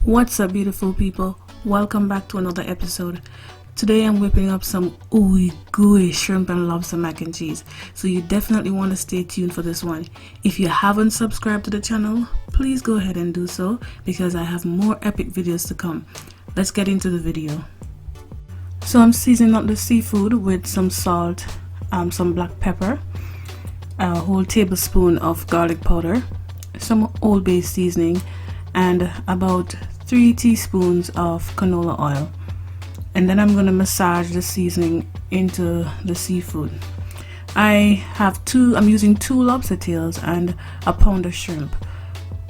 What's up, beautiful people? Welcome back to another episode. Today I'm whipping up some ooey gooey shrimp and lobster mac and cheese, so you definitely want to stay tuned for this one. If you haven't subscribed to the channel, please go ahead and do so because I have more epic videos to come. Let's get into the video. So I'm seasoning up the seafood with some salt, some black pepper, a whole tablespoon of garlic powder, some Old Bay seasoning, and about 3 teaspoons of canola oil. And then I'm going to massage the seasoning into the seafood. I'm using 2 lobster tails and a pound of shrimp.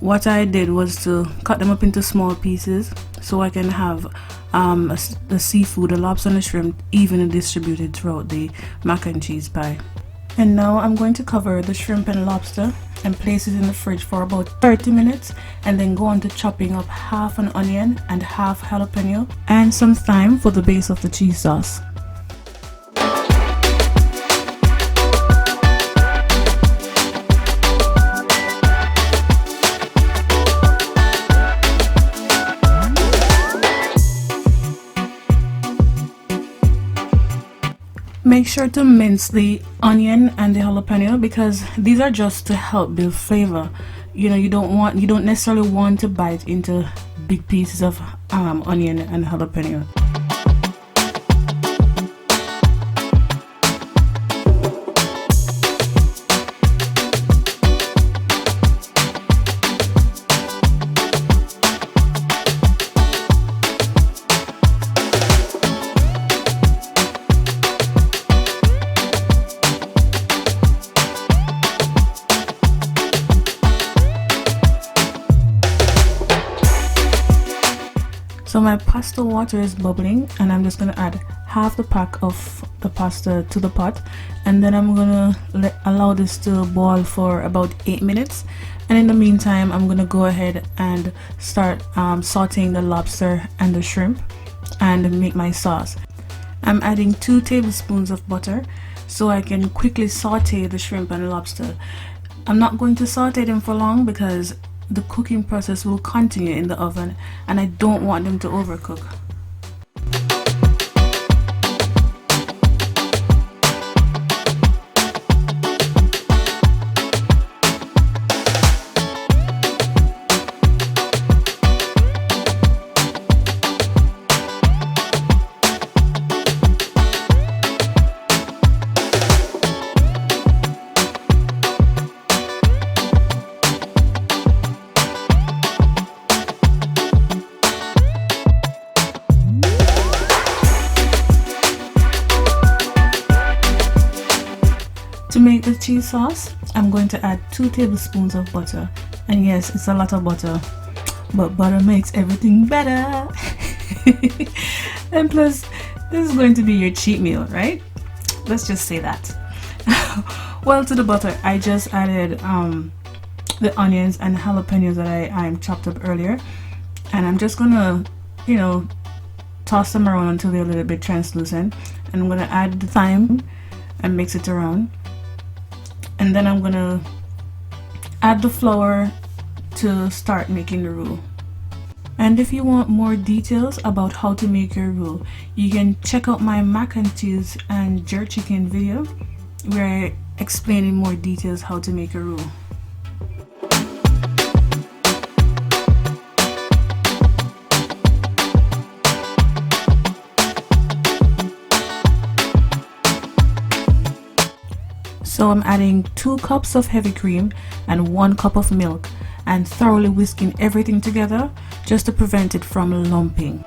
What I did was to cut them up into small pieces so I can have the seafood, the lobster and the shrimp evenly distributed throughout the mac and cheese pie. And now I'm going to cover the shrimp and lobster and place it in the fridge for about 30 minutes and then go on to chopping up half an onion and half jalapeno and some thyme for the base of the cheese sauce. Make sure to mince the onion and the jalapeno because these are just to help build flavor. You know, you don't necessarily want to bite into big pieces of onion and jalapeno. So my pasta water is bubbling and I'm just going to add half the pack of the pasta to the pot, and then I'm going to allow this to boil for about 8 minutes. And in the meantime I'm going to go ahead and start sauteing the lobster and the shrimp and make my sauce. I'm adding 2 tablespoons of butter so I can quickly saute the shrimp and lobster. I'm not going to saute them for long because the cooking process will continue in the oven and I don't want them to overcook. To make the cheese sauce, I'm going to add 2 tablespoons of butter. And yes, it's a lot of butter, but butter makes everything better. And plus, this is going to be your cheat meal, right? Let's just say that. Well, to the butter, I just added the onions and jalapenos that I chopped up earlier. And I'm just gonna, toss them around until they're a little bit translucent. And I'm gonna add the thyme and mix it around. And then I'm gonna add the flour to start making the roux. And if you want more details about how to make your roux, you can check out my mac and cheese and jerk chicken video where I explain in more details how to make a roux. So I'm adding 2 cups of heavy cream and 1 cup of milk and thoroughly whisking everything together just to prevent it from lumping.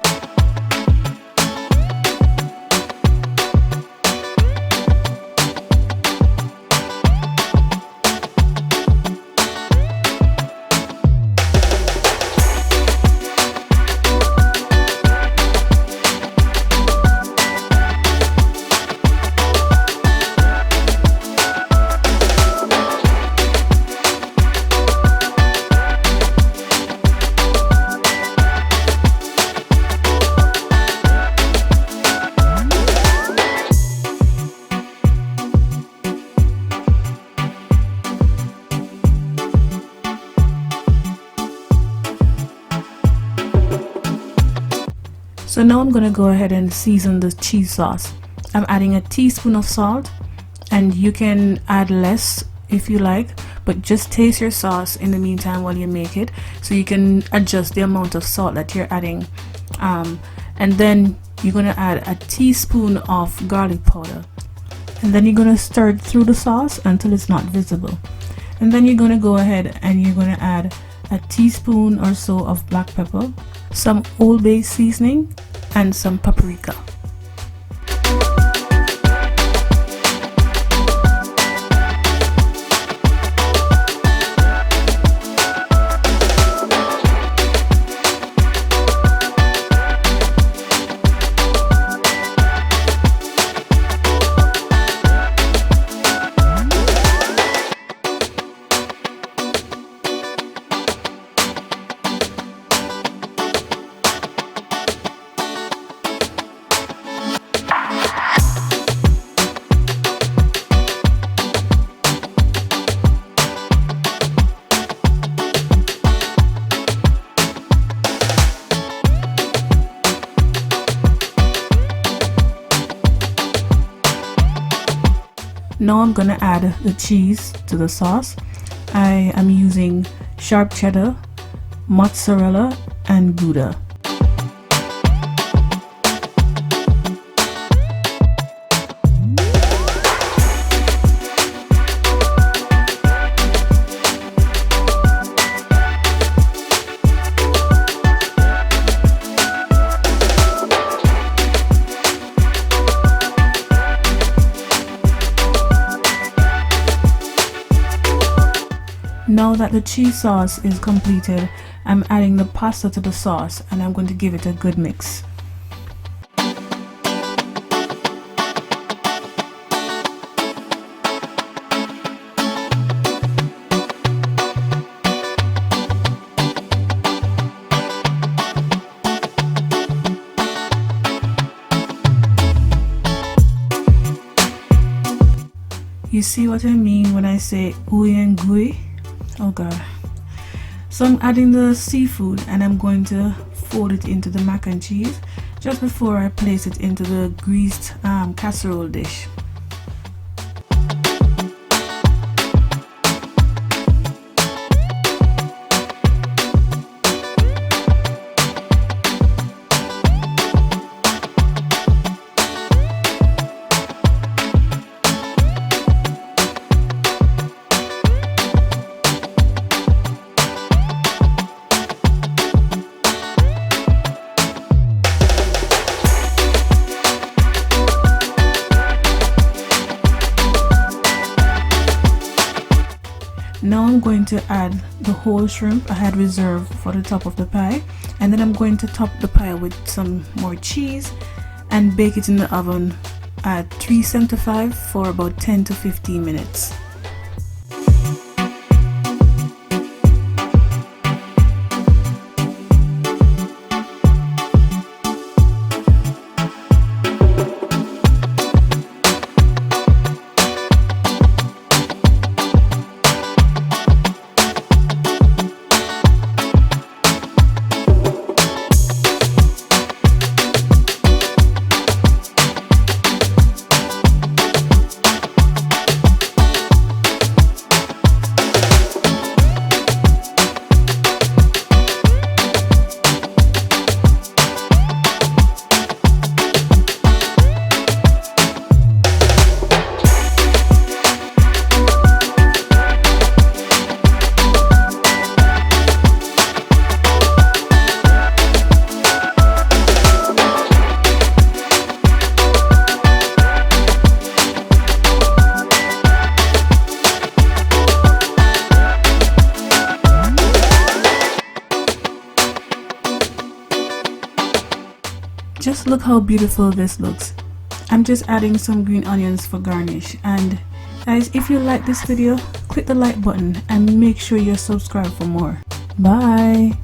So now I'm gonna go ahead and season the cheese sauce. I'm adding a teaspoon of salt, and you can add less if you like, but just taste your sauce in the meantime while you make it, so you can adjust the amount of salt that you're adding. And then you're gonna add a teaspoon of garlic powder, and then you're gonna stir it through the sauce until it's not visible. And then you're gonna go ahead and you're gonna add a teaspoon or so of black pepper, some Old Bay seasoning, and some paprika. Now I'm gonna add the cheese to the sauce. I am using sharp cheddar, mozzarella, and Gouda. Now that the cheese sauce is completed, I'm adding the pasta to the sauce, and I'm going to give it a good mix. You see what I mean when I say ooey and gooey? Oh god. So I'm adding the seafood, and I'm going to fold it into the mac and cheese just before I place it into the greased casserole dish. Now I'm going to add the whole shrimp I had reserved for the top of the pie, and then I'm going to top the pie with some more cheese and bake it in the oven at 375 for about 10 to 15 minutes. Just look how beautiful this looks. I'm just adding some green onions for garnish. And guys, if you like this video, click the like button and make sure you're subscribed for more. Bye.